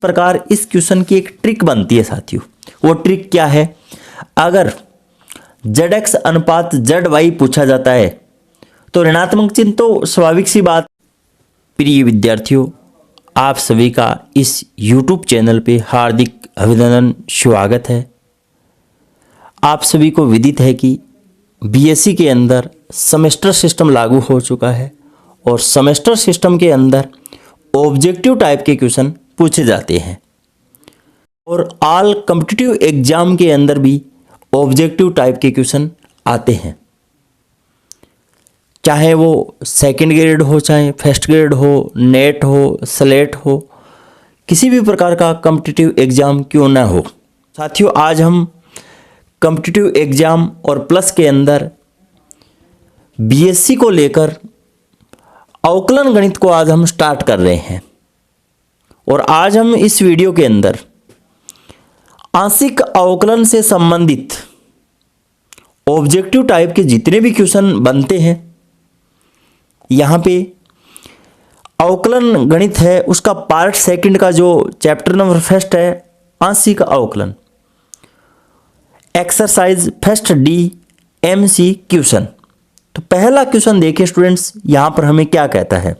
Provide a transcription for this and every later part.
प्रकार इस क्वेश्चन की एक ट्रिक बनती है साथियों। वो ट्रिक क्या है? अगर ZX अनुपात ZY पूछा जाता है तो ऋणात्मक चिन्ह तो स्वाभाविक सी बात। प्रिय विद्यार्थियों, आप सभी का इस YouTube चैनल पे हार्दिक अभिनंदन, स्वागत है। आप सभी को विदित है कि BSc के अंदर सेमेस्टर सिस्टम लागू हो चुका है और सेमेस्टर सिस्टम के अंदर ऑब्जेक्टिव टाइप के क्वेश्चन पूछे जाते हैं और ऑल कॉम्पिटिटिव एग्जाम के अंदर भी ऑब्जेक्टिव टाइप के क्वेश्चन आते हैं, चाहे वो सेकंड ग्रेड हो, चाहे फर्स्ट ग्रेड हो, नेट हो, स्लेट हो, किसी भी प्रकार का कॉम्पिटिटिव एग्जाम क्यों ना हो। साथियों, आज हम कॉम्पिटिटिव एग्जाम और प्लस के अंदर BSc को लेकर अवकलन गणित को आज हम स्टार्ट कर रहे हैं और आज हम इस वीडियो के अंदर आंशिक अवकलन से संबंधित ऑब्जेक्टिव टाइप के जितने भी क्वेश्चन बनते हैं, यहाँ पे अवकलन गणित है उसका पार्ट सेकंड का जो चैप्टर नंबर फर्स्ट है, आंशिक अवकलन, exercise first D MC question. तो पहला क्वेश्चन देखिए स्टूडेंट्स, यहाँ पर हमें क्या कहता है,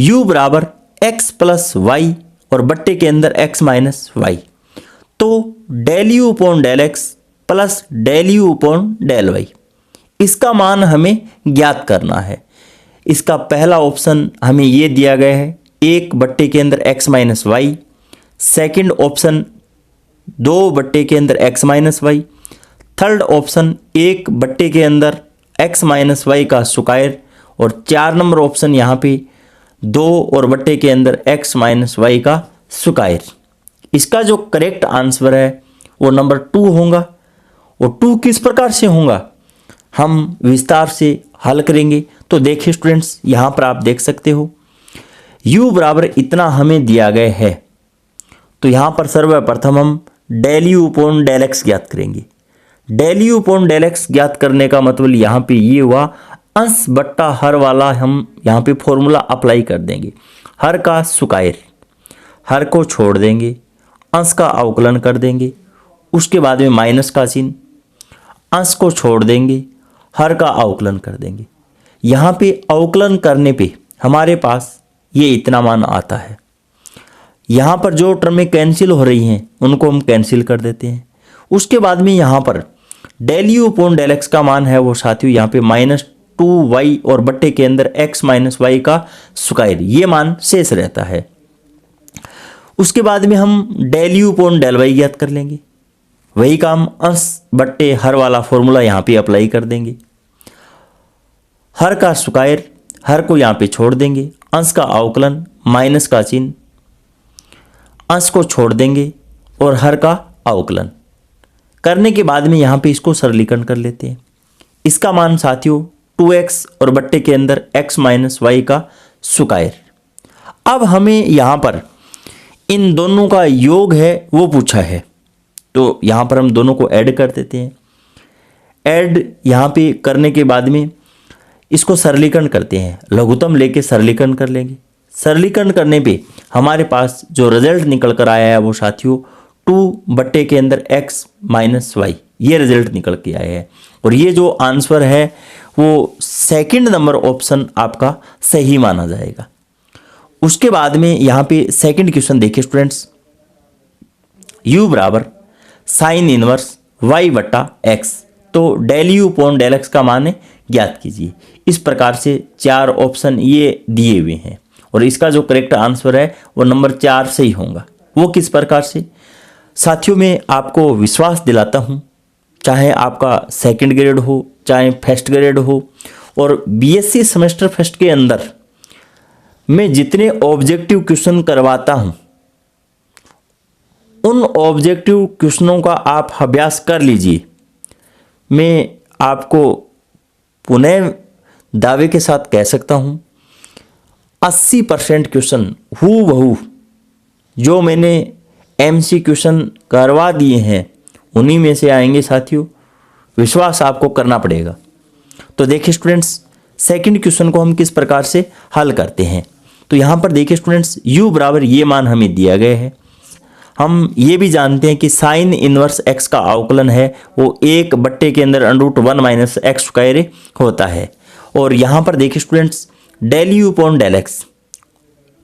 u बराबर x प्लस वाई और बट्टे के अंदर x माइनस वाई। तो del u upon del x plus del u upon del y, इसका मान हमें ज्ञात करना है। इसका पहला ऑप्शन हमें ये दिया गया है, एक बट्टे के अंदर x minus y. Second option दो बट्टे के अंदर x minus y. Third option एक बट्टे के अंदर x माइनस वाई का स्क्वायर। और 4 नंबर ऑप्शन यहाँ पे 2 और बट्टे के अंदर x माइनस वाई का स्क्वायर। इसका जो करेक्ट आंसर है वो नंबर 2 होगा। और 2 किस प्रकार से होगा हम विस्तार से हल करेंगे। तो देखिए स्टूडेंट्स, यहाँ पर आप देख सकते हो u बराबर इतना हमें दिया गया है, तो यहाँ पर सर्वप्रथम हम del u upon del x ज्ञात करेंगे। Del u upon del x ज्ञात करने का मतलब यहाँ पे ये हुआ, अंश बट्टा हर वाला हम यहाँ पे फॉर्मूला अप्लाई कर देंगे। हर का स्क्वायर, हर को छोड़ देंगे, अंश का अवकलन कर देंगे, उसके बाद में माइनस का चिन्ह, अंश को छोड़ देंगे, हर का अवकलन कर देंगे। यहाँ पे अवकलन करने पे हमारे पास ये इतना मान आता है। यहाँ पर जो टर्में कैंसिल हो रही हैं उनको हम कैंसिल कर देते हैं। उसके बाद में यहाँ पर del u upon del x का मान है वो साथियों यहाँ पे -2y और बट्टे के अंदर x माइनस वाई का स्क्वायर, ये मान शेष रहता है। उसके बाद में हम del u upon del y ज्ञात कर लेंगे। वही काम अंश बट्टे हर वाला फॉर्मूला यहाँ पे अप्लाई कर देंगे। हर का स्क्वायर, हर को यहाँ पे छोड़ देंगे, अंश का अवकलन, माइनस का चिन्ह, अंश को छोड़ देंगे और हर का अवकलन करने के बाद में यहाँ पे इसको सरलीकरण कर लेते हैं। इसका मान साथियों 2x और बट्टे के अंदर x माइनस वाई का स्क्वायर। अब हमें यहाँ पर इन दोनों का योग है वो पूछा है, तो यहाँ पर हम दोनों को ऐड कर देते हैं। ऐड यहाँ पे करने के बाद में इसको सरलीकरण करते हैं, लघुत्तम लेके सरलीकरण कर लेंगे। सरलीकरण करने पे हमारे पास जो रिजल्ट निकल कर आया है वो साथियों 2 बट्टे के अंदर x माइनस वाई, ये रिजल्ट निकल के आया है। और ये जो आंसर है वो सेकंड नंबर ऑप्शन आपका सही माना जाएगा। उसके बाद में यहाँ पे सेकंड क्वेश्चन देखिए स्टूडेंट्स, u बराबर साइन इनवर्स y बट्टा x। तो del u upon del x का मान ज्ञात कीजिए। इस प्रकार से 4 ऑप्शन ये दिए हुए हैं और इसका जो करेक्ट आंसर है वो नंबर 4 से ही होगा। वो किस प्रकार से साथियों, मैं आपको विश्वास दिलाता हूँ, चाहे आपका सेकंड ग्रेड हो, चाहे फर्स्ट ग्रेड हो, और BSc सेमेस्टर फर्स्ट के अंदर मैं जितने ऑब्जेक्टिव क्वेश्चन करवाता हूँ उन ऑब्जेक्टिव क्वेश्चनों का आप अभ्यास कर लीजिए। मैं आपको पुनः दावे के साथ कह सकता हूँ 80% क्वेश्चन हूबहू जो मैंने MC क्वेश्चन करवा दिए हैं उन्हीं में से आएंगे साथियों, विश्वास आपको करना पड़ेगा। तो देखिए स्टूडेंट्स, सेकंड क्वेश्चन को हम किस प्रकार से हल करते हैं। तो यहाँ पर देखिए स्टूडेंट्स u बराबर ये मान हमें दिया गया है। हम ये भी जानते हैं कि साइन इनवर्स x का अवकलन है वो 1 बट्टे के अंदर √1 माइनस एक्स स्क्वायर होता है। और यहाँ पर देखिए students del u upon del x,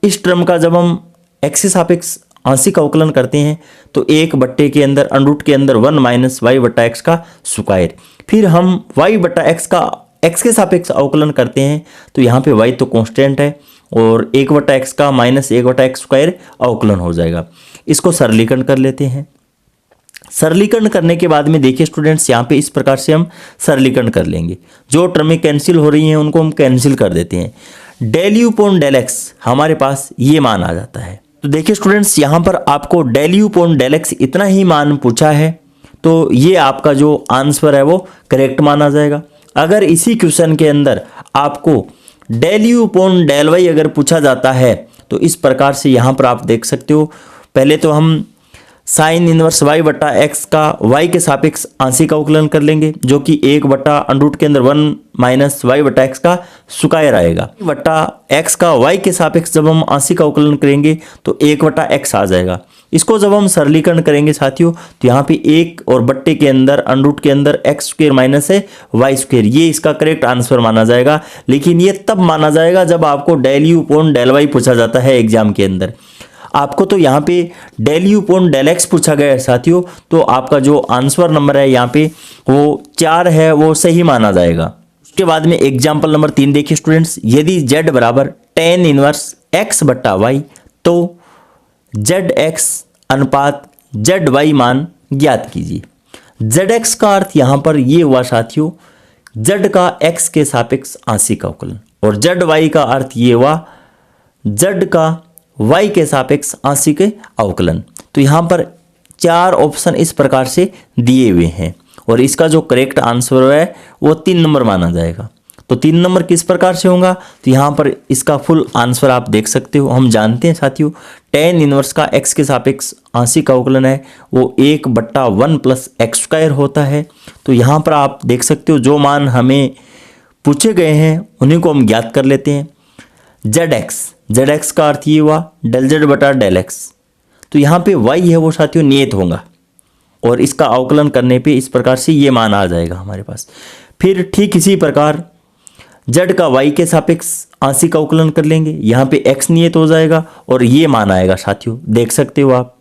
इस टर्म का जब हम x के सापेक्ष आंशिक अवकलन करते हैं तो 1 बट्टे के अंदर √ के अंदर 1 माइनस वाई बट्टा एक्स का स्क्वायर, फिर हम y बट्टा एक्स का x के सापेक्ष अवकलन करते हैं तो यहाँ पे y तो कांस्टेंट है और 1 बट्टा एक्स का माइनस 1 बट्टा एक्स स्क्वायर अवकलन हो जाएगा। इसको सरलीकरण कर लेते हैं। सरलीकरण करने के बाद में देखिए स्टूडेंट्स यहाँ पे इस प्रकार से हम सरलीकरण कर लेंगे। जो टर्में कैंसिल हो रही हैं उनको हम कैंसिल कर देते हैं। Del u upon del x हमारे पास ये मान आ जाता है। तो देखिए स्टूडेंट्स यहाँ पर आपको del u upon del x इतना ही मान पूछा है तो ये आपका जो आंसर है वो करेक्ट माना जाएगा। अगर इसी क्वेश्चन के अंदर आपको del u upon del y अगर पूछा जाता है तो इस प्रकार से यहाँ पर आप देख सकते हो। पहले तो हम साइन इनवर्स y बट्टा एक्स का y के सापेक्ष आंशिक अवकलन कर लेंगे जो कि 1 बट्टा √ के अंदर 1 माइनस वाई बट्टा एक्स का स्क्वायर आएगा। बट्टा एक्स का y के सापेक्ष जब हम आंशिक अवकलन करेंगे तो 1 बट्टा एक्स आ जाएगा। इसको जब हम सरलीकरण करेंगे साथियों तो यहाँ पे 1 और बट्टे के अंदर √ के अंदर एक्स स्क्वायर माइनस है वाई स्क्वायर, ये इसका करेक्ट आंसर माना जाएगा। लेकिन ये तब माना जाएगा जब आपको del u upon del y पूछा जाता है एग्जाम के अंदर। आपको तो यहाँ पे del u upon del x पूछा गया है साथियों, तो आपका जो आंसर नंबर है यहाँ पे वो 4 है, वो सही माना जाएगा। उसके बाद में एग्जाम्पल नंबर 3 देखिए स्टूडेंट्स, यदि z बराबर tan इनवर्स x बट्टा वाई तो zx अनुपात zy मान ज्ञात कीजिए। zx का अर्थ यहाँ पर ये हुआ साथियों z का x के सापेक्ष आंशिक अवकलन, और zy का अर्थ ये हुआ z का y के सापेक्ष आंशिक अवकलन। तो यहाँ पर 4 ऑप्शन इस प्रकार से दिए हुए हैं और इसका जो करेक्ट आंसर है वो 3 नंबर माना जाएगा। तो 3 नंबर किस प्रकार से होगा, तो यहाँ पर इसका फुल आंसर आप देख सकते हो। हम जानते हैं साथियों tan इनवर्स का x के सापेक्ष आंशिक अवकलन है वो 1 बट्टा 1 प्लस एक्स स्क्वायर होता है। तो यहाँ पर आप देख सकते हो जो मान हमें पूछे गए हैं उन्हीं को हम ज्ञात कर लेते हैं। zx का अर्थ ये हुआ डेल z बटा डेल x, तो यहाँ पे y है वो साथियों नियत होगा और इसका अवकलन करने पे इस प्रकार से ये मान आ जाएगा हमारे पास। फिर ठीक इसी प्रकार z का y के सापेक्ष आंशिक अवकलन कर लेंगे, यहाँ पे x नियत हो जाएगा और ये मान आएगा साथियों, देख सकते हो आप।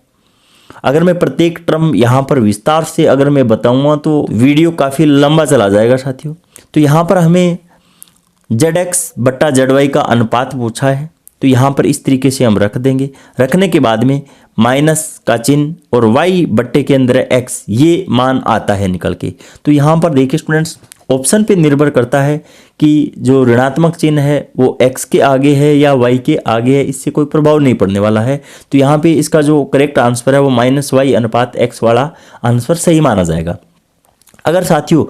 अगर मैं प्रत्येक टर्म यहाँ पर विस्तार से अगर मैं बताऊँगा तो वीडियो काफ़ी लंबा चला जाएगा साथियों। तो यहाँ पर हमें zx बट्टा zy का अनुपात पूछा है, तो यहाँ पर इस तरीके से हम रख देंगे। रखने के बाद में माइनस का चिन्ह और y बट्टे के अंदर x, ये मान आता है निकल के। तो यहाँ पर देखिए स्टूडेंट्स ऑप्शन पे निर्भर करता है कि जो ऋणात्मक चिन्ह है वो x के आगे है या y के आगे है, इससे कोई प्रभाव नहीं पड़ने वाला है। तो यहाँ पे इसका जो करेक्ट आंसर है वो -y अनुपात x वाला आंसर सही माना जाएगा। अगर साथियों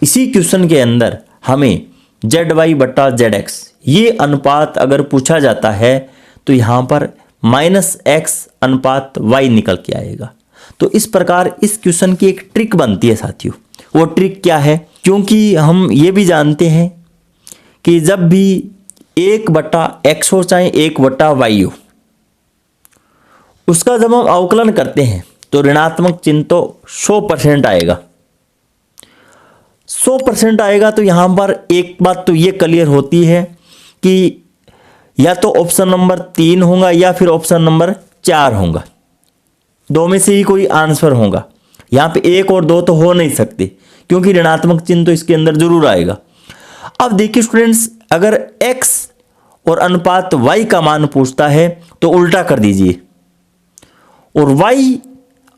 इसी क्वेश्चन के अंदर हमें zy बट्टा zx ये अनुपात अगर पूछा जाता है तो यहाँ पर -x अनुपात y निकल के आएगा। तो इस प्रकार इस क्वेश्चन की एक ट्रिक बनती है साथियों। वो ट्रिक क्या है, क्योंकि हम ये भी जानते हैं कि जब भी 1 बट्टा x हो चाहे 1 बट्टा y हो, उसका जब हम अवकलन करते हैं तो ऋणात्मक चिन्ह तो 100% आएगा, 100% आएगा। तो यहाँ पर एक बात तो ये क्लियर होती है कि या तो ऑप्शन नंबर 3 होगा या फिर ऑप्शन नंबर 4 होगा, दो में से ही कोई आंसर होगा। यहाँ पे 1 और 2 तो हो नहीं सकते क्योंकि ऋणात्मक चिन्ह तो इसके अंदर जरूर आएगा। अब देखिए स्टूडेंट्स अगर x और अनुपात y का मान पूछता है तो उल्टा कर दीजिए, और y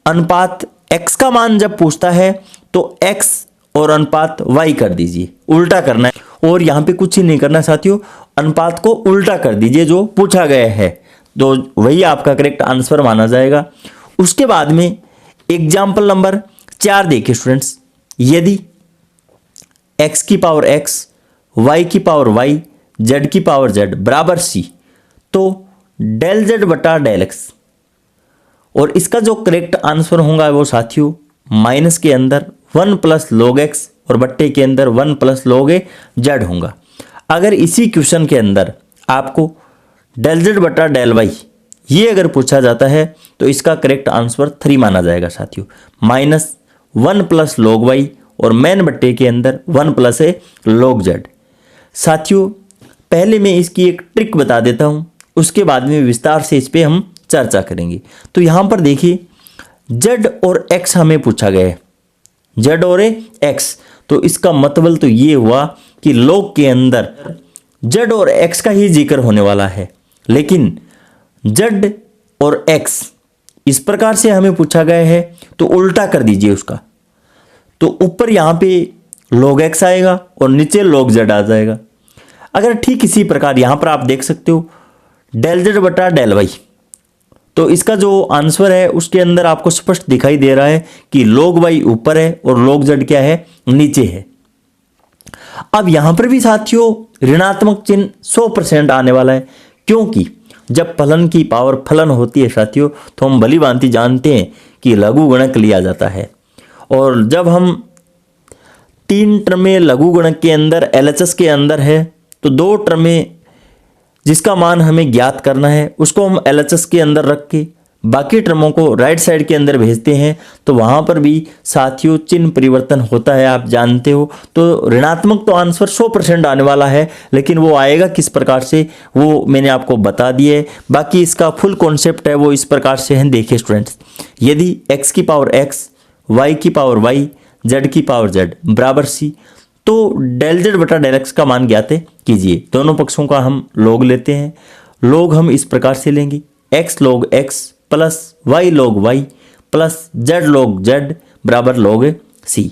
अनुपात x का मान जब पूछता है तो x और अनुपात y कर दीजिए, उल्टा करना है। और यहाँ पे कुछ ही नहीं करना साथियों, अनुपात को उल्टा कर दीजिए जो पूछा गया है, तो वही आपका करेक्ट आंसर माना जाएगा। उसके बाद में एग्जाम्पल नंबर 4 देखिए स्टूडेंट्स, यदि x की पावर x, y की पावर y, z की पावर z बराबर c, तो डेल z बटा डेल x, और इसका जो करेक्ट आंसर होगा वो साथियों माइनस के अंदर 1 प्लस log x और बट्टे के अंदर 1 प्लस log z होगा। अगर इसी क्वेश्चन के अंदर आपको डेल जेड बटा डेल वाई, ये अगर पूछा जाता है तो इसका करेक्ट आंसर 3 माना जाएगा साथियों। -1 प्लस लॉग वाई और मेन बट्टे के अंदर 1 प्लस है लॉग जेड। साथियों पहले मैं इसकी एक ट्रिक बता देता हूँ, उसके बाद में विस्तार से इस पर हम चर्चा करेंगे। तो यहाँ पर देखिए जेड और एक्स हमें पूछा गया है, जेड और एक्स, तो इसका मतलब तो ये हुआ कि लॉग के अंदर जेड और एक्स का ही जिक्र होने वाला है। लेकिन जेड और एक्स इस प्रकार से हमें पूछा गया है तो उल्टा कर दीजिए उसका, तो ऊपर यहाँ पे log x आएगा और नीचे log z आ जाएगा। अगर ठीक इसी प्रकार यहाँ पर आप देख सकते हो डेल जेड बटा डेल वाई, तो इसका जो आंसर है उसके अंदर आपको स्पष्ट दिखाई दे रहा है कि log y ऊपर है और log z क्या है, नीचे है। अब यहां पर भी साथियों ऋणात्मक चिन्ह 100% आने वाला है, क्योंकि जब फलन की पावर फलन होती है साथियों तो हम भली भांति जानते हैं कि लघु गुणक लिया जाता है। और जब हम 3 टर्में लघु गुणक के अंदर LHS के अंदर है तो 2 टर्में जिसका मान हमें ज्ञात करना है उसको हम LHS के अंदर रख के बाकी टर्मों को राइट साइड के अंदर भेजते हैं, तो वहां पर भी साथियों चिन्ह परिवर्तन होता है, आप जानते हो। तो ऋणात्मक तो आंसर 100% आने वाला है, लेकिन वो आएगा किस प्रकार से वो मैंने आपको बता दिया है। बाकी इसका फुल कॉन्सेप्ट है वो इस प्रकार से है। देखिए स्टूडेंट्स, यदि x की पावर x, y की पावर y, z की पावर z बराबर c, तो डेल जेड बटा डेल एक्स का मान ज्ञात कीजिए। दोनों पक्षों का हम log लेते हैं। log हम इस प्रकार से लेंगे x log x plus y log y plus z log z बराबर log c।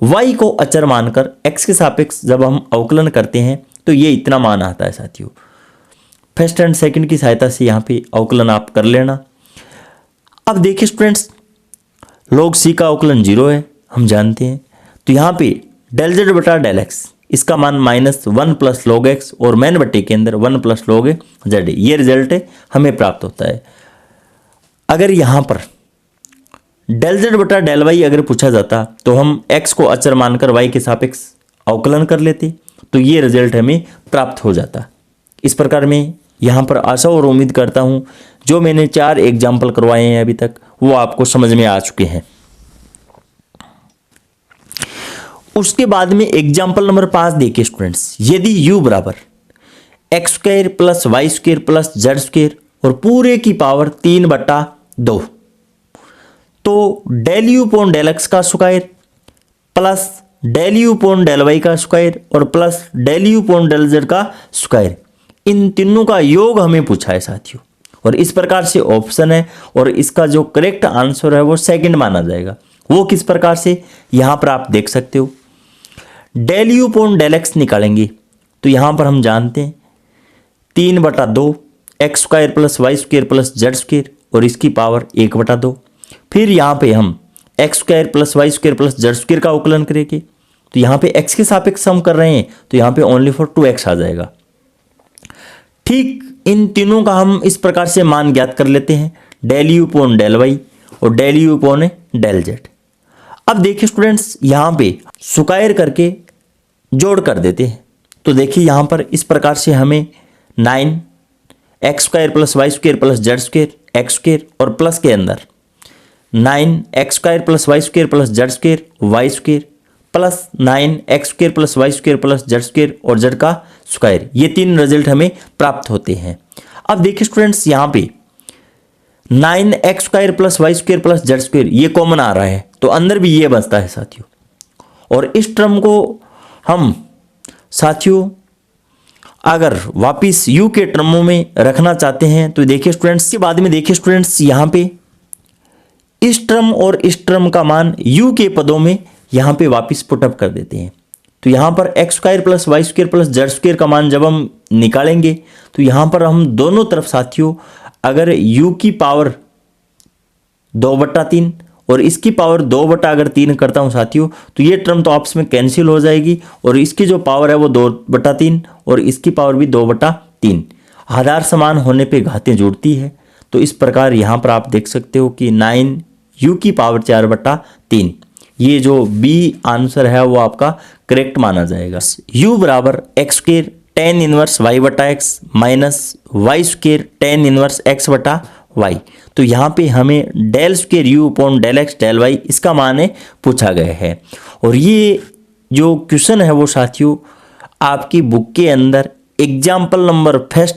y को अचर मानकर x के सापेक्ष जब हम अवकलन करते हैं तो ये इतना मान आता है साथियों। फर्स्ट एंड सेकंड की सहायता से यहाँ पे अवकलन आप कर लेना। अब देखिए स्टूडेंट्स, log c का अवकलन 0 है, हम जानते हैं। तो यहाँ पे डेल जेड बटा डेल एक्स, इसका मान -1 प्लस log x और मेन बट्टे के अंदर 1 प्लस log z, ये रिजल्ट हमें प्राप्त होता है। अगर यहाँ पर डेल जेड बटा डेल वाई अगर पूछा जाता तो हम x को अचर मानकर y के सापेक्ष अवकलन कर लेते, तो ये रिजल्ट हमें प्राप्त हो जाता। इस प्रकार मैं यहाँ पर आशा और उम्मीद करता हूँ जो मैंने 4 एग्जाम्पल करवाए हैं अभी तक वो आपको समझ में आ चुके हैं। उसके बाद में एग्जाम्पल नंबर 5 देखिए स्टूडेंट्स, यदि u बराबर x² plus y² plus z² और पूरे की पावर 3/2, तो del u upon del x का square plus del u upon del y का स्क्वायर और plus del u upon del z का स्क्वायर, इन तीनों का योग हमें पूछा है साथियों। और इस प्रकार से ऑप्शन है और इसका जो करेक्ट आंसर है वो सेकंड माना जाएगा। वो किस प्रकार से, यहां पर आप देख सकते हो del u upon del x निकालेंगे तो यहां पर हम जानते हैं 3/2 x² plus y² plus z² और इसकी पावर 1/2। फिर यहाँ पे हम x² plus y² plus z² का अवकलन करेंगे, तो यहाँ पे x के सापेक्ष हम कर रहे हैं तो यहाँ पे ओनली फॉर 2x आ जाएगा। ठीक इन तीनों का हम इस प्रकार से मान ज्ञात कर लेते हैं, del u upon del y और del u upon del z. अब देखिए स्टूडेंट्स, यहाँ पे स्क्वायर करके जोड़ कर देते हैं, तो देखिए यहाँ पर इस प्रकार से हमें 9x² plus y² plus z² x² और प्लस के अंदर 9x² plus y² plus z² y² plus 9x² plus y² plus z² और z का स्क्वायर, ये 3 रिजल्ट हमें प्राप्त होते हैं। अब देखिए स्टूडेंट्स, यहाँ पे 9x² plus y² plus z² ये कॉमन आ रहा है तो अंदर भी ये बचता है साथियों। और इस टर्म को हम साथियों अगर वापिस u के टर्मों में रखना चाहते हैं तो देखिए स्टूडेंट्स, के बाद में देखिए स्टूडेंट्स, यहाँ पे इस टर्म और इस टर्म का मान u के पदों में यहाँ पे वापिस पुटअप कर देते हैं। तो यहाँ पर x² plus y² plus z² का मान जब हम निकालेंगे तो यहाँ पर हम दोनों तरफ साथियों अगर u की पावर 2/3 और इसकी पावर 2/3 करता हूँ साथियों, तो ये टर्म तो आपस में कैंसिल हो जाएगी और इसकी जो पावर है वो 2/3 और इसकी पावर भी 2/3। आधार समान होने पे घातें जुड़ती है, तो इस प्रकार यहाँ पर आप देख सकते हो कि 9u की पावर 4/3, ये जो बी आंसर है वो आपका करेक्ट माना जाएगा। u बराबर x² टेन इनवर्स वाई बटा x minus y square tan inverse x बटा वाई। तो यहाँ पे हमें del square u upon del x del y इसका मान है पूछा गया है। और ये जो क्वेश्चन है वो साथियों आपकी बुक के अंदर एग्जाम्पल नंबर फर्स्ट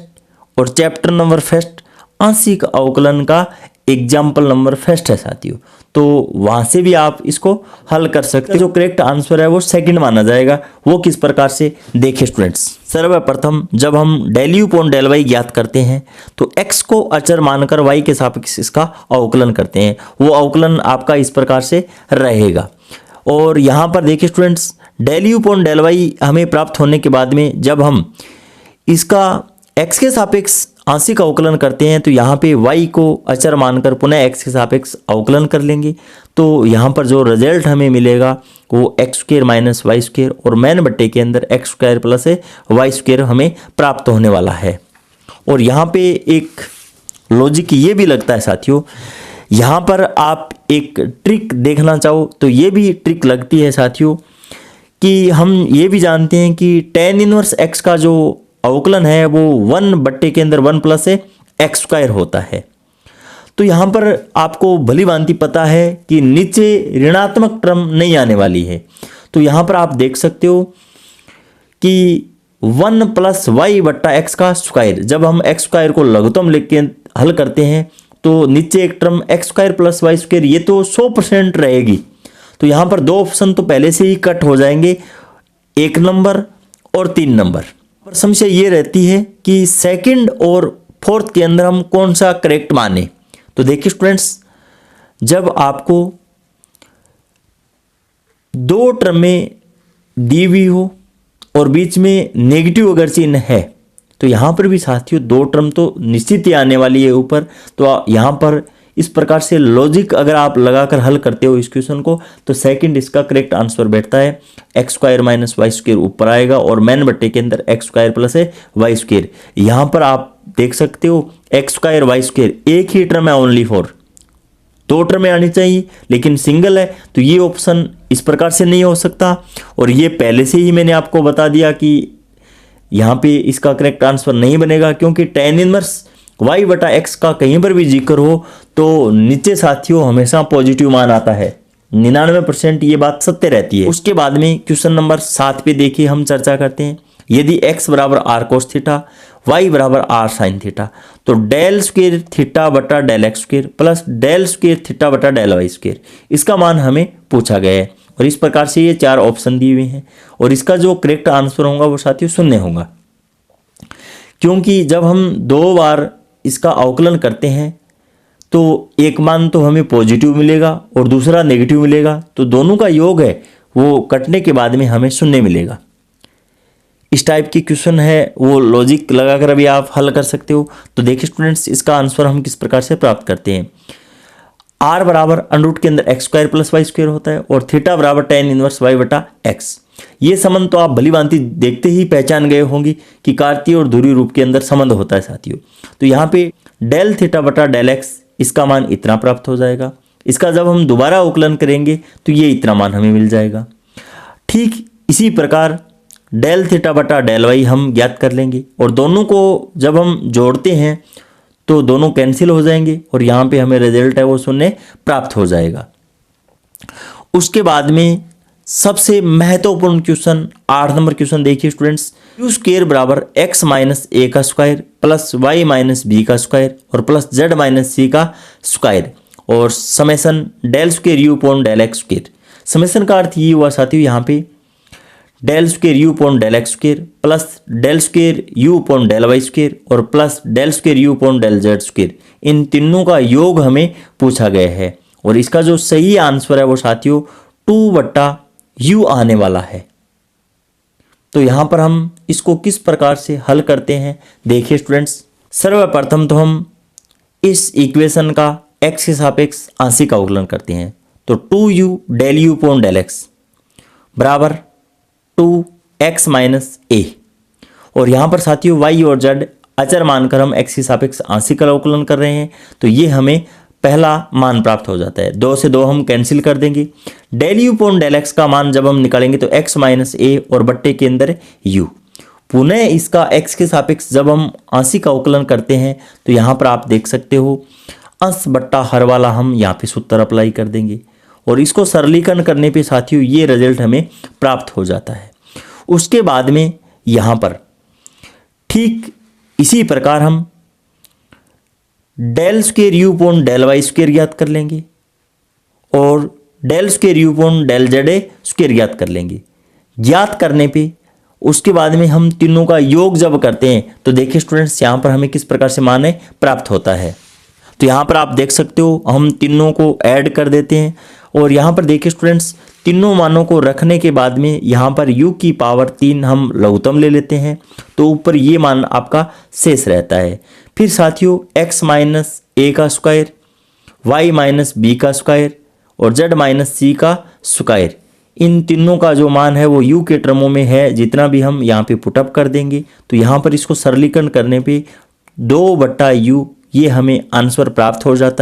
और चैप्टर नंबर फर्स्ट आंशिक अवकलन का एग्जाम्पल नंबर फर्स्ट है साथियों। तो वहाँ से भी आप इसको हल कर सकते हैं। जो करेक्ट आंसर है वो सेकंड माना जाएगा। वो किस प्रकार से देखिए स्टूडेंट्स, सर्वप्रथम जब हम del u upon del y ज्ञात करते हैं तो x को अचर मानकर y के सापेक्ष इसका अवकलन करते हैं। वो अवकलन आपका इस प्रकार से रहेगा। और यहाँ पर देखिए students, del u upon del y हमें प्राप्त होने के बाद में जब हम इसका x के सापेक्ष आंशिक अवकलन करते हैं तो यहाँ पे y को अचर मानकर पुनः x के सापेक्ष अवकलन कर लेंगे। तो यहाँ पर जो रिजल्ट हमें मिलेगा वो x square minus y square और मैन बट्टे के अंदर x square plus y square हमें प्राप्त होने वाला है। और यहाँ पे एक लॉजिक ये भी लगता है साथियों, यहाँ पर आप एक ट्रिक देखना चाहो तो ये भी ट्रिक लगती है साथियों कि हम ये भी जानते हैं कि टेन इनवर्स एक्स का जो अवकलन है वो वन बट्टे के अंदर वन प्लस एक्स स्क्वायर होता है। तो यहाँ पर आपको भली भांति पता है कि नीचे ऋणात्मक टर्म नहीं आने वाली है। तो यहाँ पर आप देख सकते हो कि वन प्लस वाई बट्टा एक्स का स्क्वायर, जब हम एक्स स्क्वायर को लघुत्तम लिख के हल करते हैं तो नीचे एक term x square plus y square ये तो 100% रहेगी। तो यहाँ पर दो ऑप्शन तो पहले से ही कट हो जाएंगे, 1 नंबर और 3 नंबर। पर समस्या ये रहती है कि सेकंड और फोर्थ के अंदर हम कौन सा करेक्ट माने। तो देखिए स्टूडेंट्स, जब आपको दो टर्में दी हुई हो और बीच में नेगेटिव अगर चिन्ह है तो यहाँ पर भी साथियों दो टर्म तो निश्चित ही आने वाली है ऊपर। तो यहाँ पर इस प्रकार से लॉजिक अगर आप लगाकर हल करते हो इस क्वेश्चन को तो सेकंड इसका करेक्ट आंसर बैठता है, x square minus y square ऊपर आएगा और मैन बट्टे के अंदर x square plus y square. यहाँ पर आप देख सकते हो एक्स स्क्वायर वाई स्क्वायर एक ही टर्म है ओनली फॉर, दो टर्म में आनी चाहिए लेकिन सिंगल है तो ये ऑप्शन इस प्रकार से नहीं हो सकता। और ये पहले से ही मैंने आपको बता दिया कि यहाँ पे इसका करेक्ट आंसर नहीं बनेगा क्योंकि टेन इनवर्स वाई बटा एक्स का कहीं पर भी जिक्र हो तो नीचे साथियों हमेशा पॉजिटिव मान आता है, 99% ये बात सत्य रहती है। उसके बाद में क्वेश्चन नंबर 7 पे देखिए हम चर्चा करते हैं। यदि x बराबर आर कोस थीटा y बराबर आर साइन थीटा तो डेल स्क्वेयर थीटा बटा del x square plus del square theta बटा डेल वाई स्क्वेयर इसका मान हमें पूछा गया है। और इस प्रकार से ये 4 ऑप्शन दिए हुए हैं और इसका जो करेक्ट आंसर होगा वो साथियों शून्य होगा, क्योंकि जब हम 2 बार इसका अवकलन करते हैं तो एक मान तो हमें पॉजिटिव मिलेगा और दूसरा नेगेटिव मिलेगा, तो दोनों का योग है वो कटने के बाद में हमें शून्य मिलेगा। इस टाइप की क्वेश्चन है वो लॉजिक लगाकर अभी आप हल कर सकते हो। तो देखिए स्टूडेंट्स, इसका आंसर हम किस प्रकार से प्राप्त करते हैं। आर बराबर अंडरूट के अंदर x square plus y square होता है और थीटा बराबर टेन इनवर्स वाई बटा एक्स। ये संबंध तो आप भली भांति देखते ही पहचान गए होंगे कि कार्तीय और ध्रुवीय रूप के अंदर संबंध होता है साथियों। तो यहाँ पे डेल थीटा बटा डेल एक्स इसका मान इतना प्राप्त हो जाएगा। इसका जब हम दोबारा अवकलन करेंगे तो ये इतना मान हमें मिल जाएगा। ठीक इसी प्रकार डेल थीटा बटा डेल वाई हम ज्ञात कर लेंगे और दोनों को जब हम जोड़ते हैं तो दोनों कैंसिल हो जाएंगे और यहाँ पे हमें रिजल्ट है वो शून्य प्राप्त हो जाएगा। उसके बाद में सबसे महत्वपूर्ण क्वेश्चन 8 नंबर क्वेश्चन देखिए स्टूडेंट्स, यू स्क्वायर बराबर एक्स माइनस ए का square plus y minus b का स्क्वायर और प्लस जेड माइनस सी का स्क्वायर और summation del square u upon del x square. Summation का अर्थ ये हुआ साथियों यहाँ पे del square u upon del x square plus del square u upon del y square और plus del square u upon del Z square, इन तीनों का योग हमें पूछा गया है। और इसका जो सही आंसर है वो साथियों 2/u आने वाला है। तो यहाँ पर हम इसको किस प्रकार से हल करते हैं देखिए स्टूडेंट्स, सर्वप्रथम तो हम इस इक्वेशन का x के सापेक्ष आंशिक अवकलन करते हैं। तो 2u del u upon del x बराबर 2x माइनस ए और यहाँ पर साथियों y और z अचर मानकर हम x के सापेक्ष आंशिक अवकलन कर रहे हैं तो ये हमें पहला मान प्राप्त हो जाता है। 2 से 2 हम कैंसिल कर देंगे। Del u upon del x का मान जब हम निकालेंगे तो x माइनस ए और बट्टे के अंदर u पुनः इसका x के सापेक्ष जब हम आंशिक अवकलन करते हैं तो यहाँ पर आप देख सकते हो अंश बट्टा हर वाला हम यहाँ पे सूत्र अप्लाई कर देंगे और इसको सरलीकरण करने पे साथियों ये रिजल्ट हमें प्राप्त हो जाता है। उसके बाद में यहाँ पर ठीक इसी प्रकार हम del square u upon del y square ज्ञात कर लेंगे और del square u upon del z a square ज्ञात कर लेंगे। ज्ञात करने पे उसके बाद में हम तीनों का योग जब करते हैं तो देखिए स्टूडेंट्स यहाँ पर हमें किस प्रकार से मान प्राप्त होता है। तो यहाँ पर आप देख सकते हो हम तीनों को ऐड कर देते हैं और यहाँ पर देखिए स्टूडेंट्स तीनों मानों को रखने के बाद में यहाँ पर u की पावर 3 हम लघुत्तम ले लेते हैं तो ऊपर ये मान आपका शेष रहता है। फिर साथियों x माइनस ए का स्क्वायर, y माइनस बी का स्क्वायर और z माइनस सी का स्क्वायर, इन तीनों का जो मान है वो u के टर्मों में है जितना भी हम यहाँ पे पुटअप कर देंगे। तो यहाँ पर इसको सरलीकरण करने पे 2/u ये हमें आंसर प्राप्त हो जाता है।